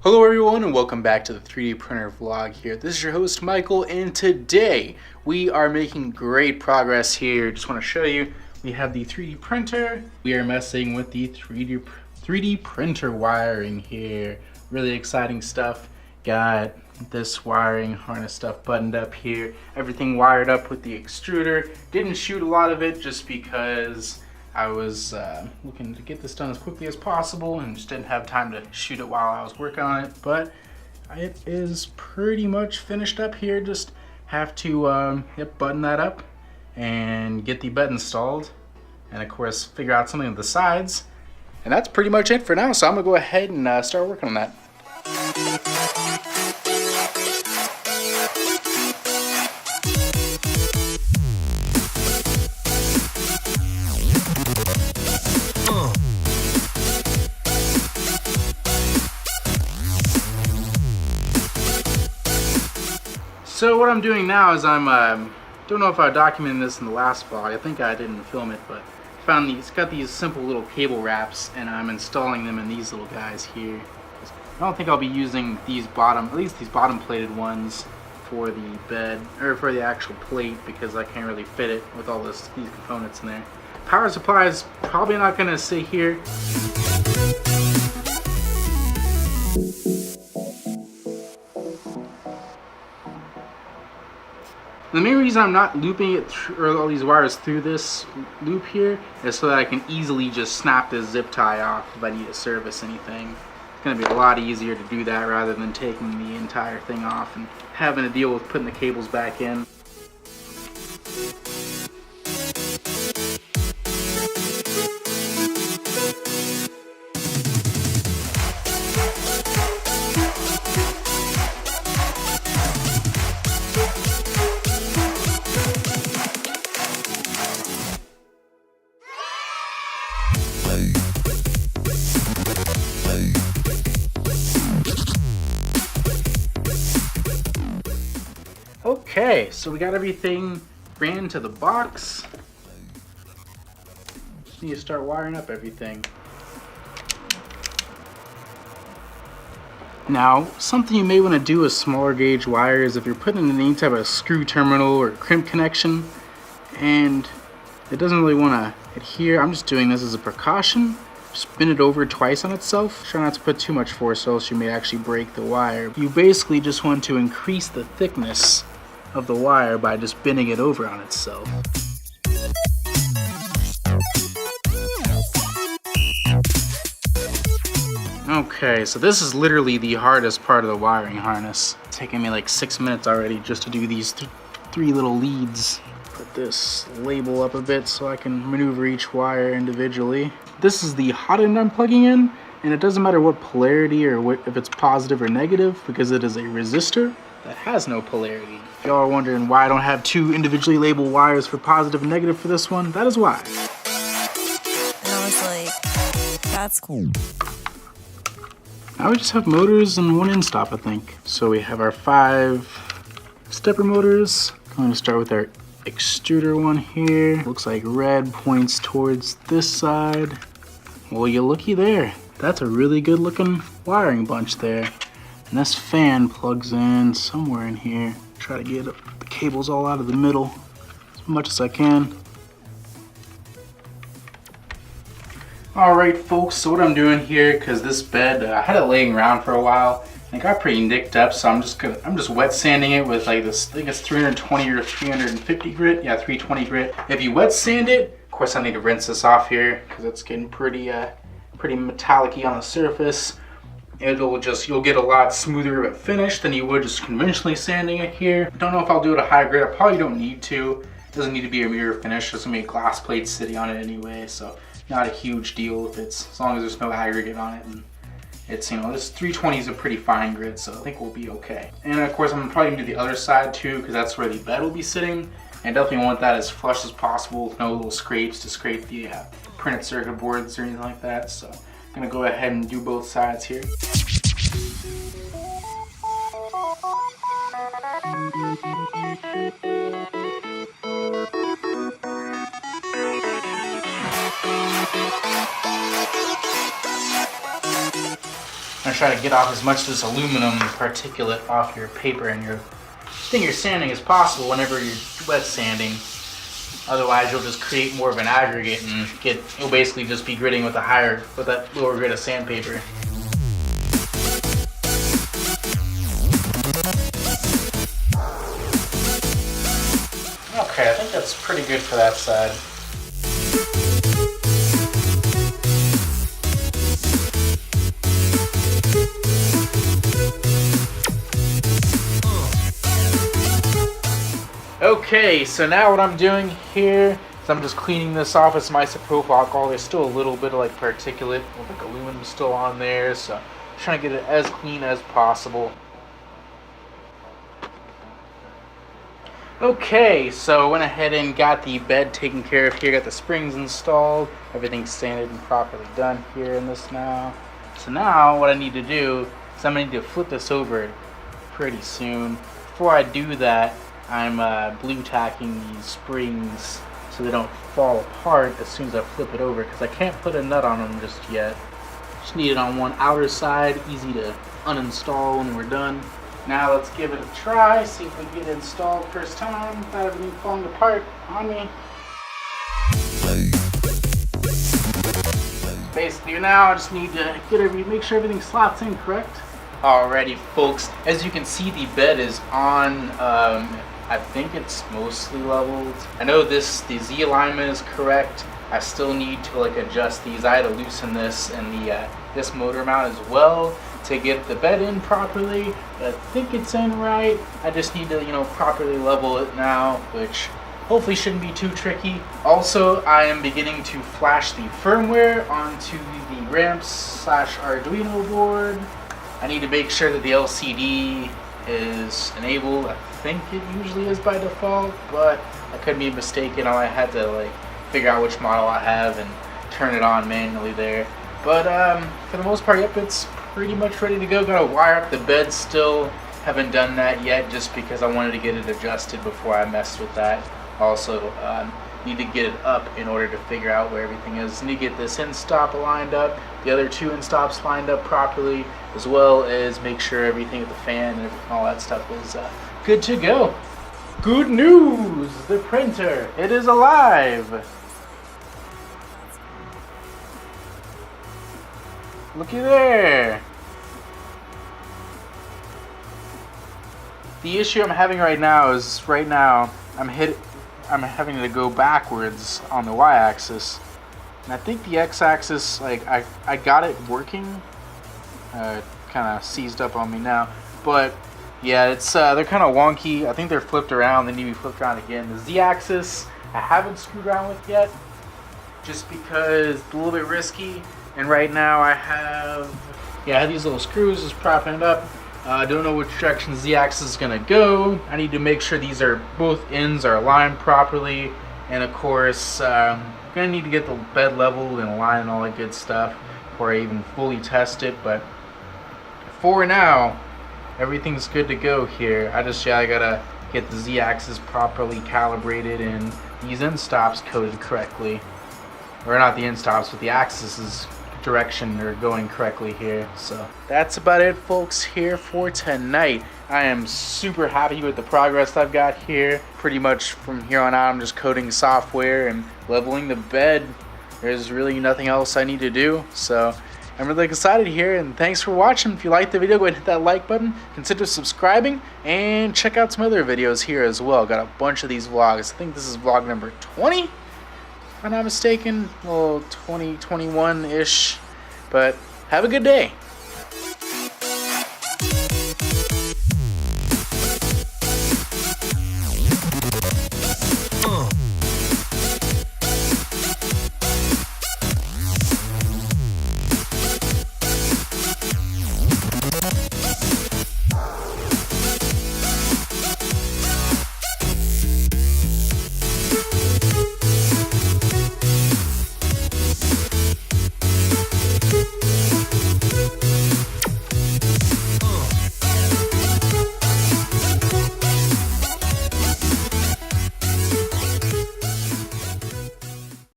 Hello everyone and welcome back to the 3D printer vlog here. This is your host Michael, and today we are making great progress here. Just want to show you, we have the 3D printer. We are messing with the 3D printer wiring here. Really exciting stuff. Got this wiring harness stuff buttoned up here. Everything wired up with the extruder. Didn't shoot a lot of it just because I was looking to get this done as quickly as possible and just didn't have time to shoot it while I was working on it, but it is pretty much finished up here. Just have to button that up and get the bed installed, and of course figure out something with the sides, and that's pretty much it for now. So I'm gonna go ahead and start working on that. So what I'm doing now is don't know if I documented this in the last vlog. I think I didn't film it, but found these, got these simple little cable wraps, and I'm installing them in these little guys here. I don't think I'll be using these bottom plated ones for the bed, or for the actual plate, because I can't really fit it with all these components in there. Power supply is probably not gonna sit here. The main reason I'm not looping it or all these wires through this loop here is so that I can easily just snap this zip tie off if I need to service anything. It's going to be a lot easier to do that rather than taking the entire thing off and having to deal with putting the cables back in. Okay, so we got everything ran to the box. Just need to start wiring up everything. Now, something you may want to do with smaller gauge wires, if you're putting in any type of screw terminal or crimp connection and it doesn't really want to adhere, I'm just doing this as a precaution. Spin it over twice on itself. Try not to put too much force, or else you may actually break the wire. You basically just want to increase the thickness of the wire by just bending it over on itself. Okay, so this is literally the hardest part of the wiring harness. It's taking me like 6 minutes already just to do these three little leads. Put this label up a bit so I can maneuver each wire individually. This is the hot end I'm plugging in, and it doesn't matter what polarity or if it's positive or negative, because it is a resistor that has no polarity. If y'all are wondering why I don't have two individually labeled wires for positive and negative for this one, that is why. And I was like, that's cool. Now we just have motors and one end stop, I think. So we have our 5 stepper motors. Going to start with our extruder one here. Looks like red points towards this side. Well, you looky there. That's a really good looking wiring bunch there. And this fan plugs in somewhere in here. Try to get the cables all out of the middle as much as I can. Alright folks, so what I'm doing here, because this bed, I had it laying around for a while, and it got pretty nicked up, so I'm just wet sanding it with like this, I think it's 320 or 350 grit, yeah, 320 grit. If you wet sand it, of course I need to rinse this off here, because it's getting pretty metallic-y on the surface. You'll get a lot smoother of a finish than you would just conventionally sanding it here. Don't know if I'll do it a high grade. I probably don't need to. It doesn't need to be a mirror finish. There's gonna be a glass plate sitting on it anyway, so not a huge deal if it's, as long as there's no aggregate on it. And it's, you know, this 320 is a pretty fine grit, so I think we'll be okay. And of course, I'm probably gonna do the other side too, because that's where the bed will be sitting. And definitely want that as flush as possible, with no little scrapes to scrape the printed circuit boards or anything like that. So I'm gonna go ahead and do both sides here. try to get off as much of this aluminum particulate off your paper and your thing you're sanding as possible whenever you're wet sanding. Otherwise, you'll just create more of an aggregate and you'll basically just be gritting with that lower grit of sandpaper. Okay, I think that's pretty good for that side. Okay, so now what I'm doing here is I'm just cleaning this off with some isopropyl alcohol. There's still a little bit of like particulate, like aluminum still on there, so I'm trying to get it as clean as possible. Okay, so I went ahead and got the bed taken care of here, got the springs installed, everything's sanded and properly done here in this now. So now what I need to do is I'm going to need to flip this over pretty soon. Before I do that, I'm blue tacking these springs so they don't fall apart as soon as I flip it over, because I can't put a nut on them just yet. Just need it on one outer side, easy to uninstall when we're done. Now let's give it a try, see if we can get it installed first time without everything falling apart on me. Basically now I just need to make sure everything slots in correct. Alrighty folks, as you can see the bed is on, I think it's mostly leveled. I know the Z alignment is correct. I still need to like adjust these. I had to loosen this and this motor mount as well to get the bed in properly, but I think it's in right. I just need to, properly level it now, which hopefully shouldn't be too tricky. Also, I am beginning to flash the firmware onto the ramps/Arduino board. I need to make sure that the LCD is enabled. I think it usually is by default, but I could be mistaken. I had to figure out which model I have and turn it on manually there. But for the most part, yep, it's pretty much ready to go. Gotta wire up the bed still. Haven't done that yet just because I wanted to get it adjusted before I messed with that. Also, need to get it up in order to figure out where everything is. Need to get this end stop lined up, the other two end stops lined up properly, as well as make sure everything with the fan and all that stuff is good to go. Good news! The printer, it is alive! Looky there! The issue I'm having right now is I'm having to go backwards on the y-axis, and I think the x-axis, I got it working. Kind of seized up on me now, but yeah, it's they're kind of wonky. I think they're flipped around. They need to be flipped around again. The z-axis I haven't screwed around with yet, just because it's a little bit risky. And right now I have these little screws just propping it up. I don't know which direction the z-axis is gonna go. I need to make sure both ends are aligned properly, and of course I'm gonna need to get the bed leveled and aligned and all that good stuff before I even fully test it. But for now, everything's good to go here. I gotta get the z-axis properly calibrated and these end stops coded correctly, or not the end stops, but the axis direction are going correctly here. So that's about it, folks, here for tonight. I am super happy with the progress I've got here. Pretty much from here on out I'm just coding software and leveling the bed. There's really nothing else I need to do, so I'm really excited here, and thanks for watching. If you liked the video, go ahead and hit that like button, consider subscribing, and check out some other videos here as well. Got a bunch of these vlogs. I think this is vlog number 20, if I'm not mistaken, well, 2021-ish, but have a good day.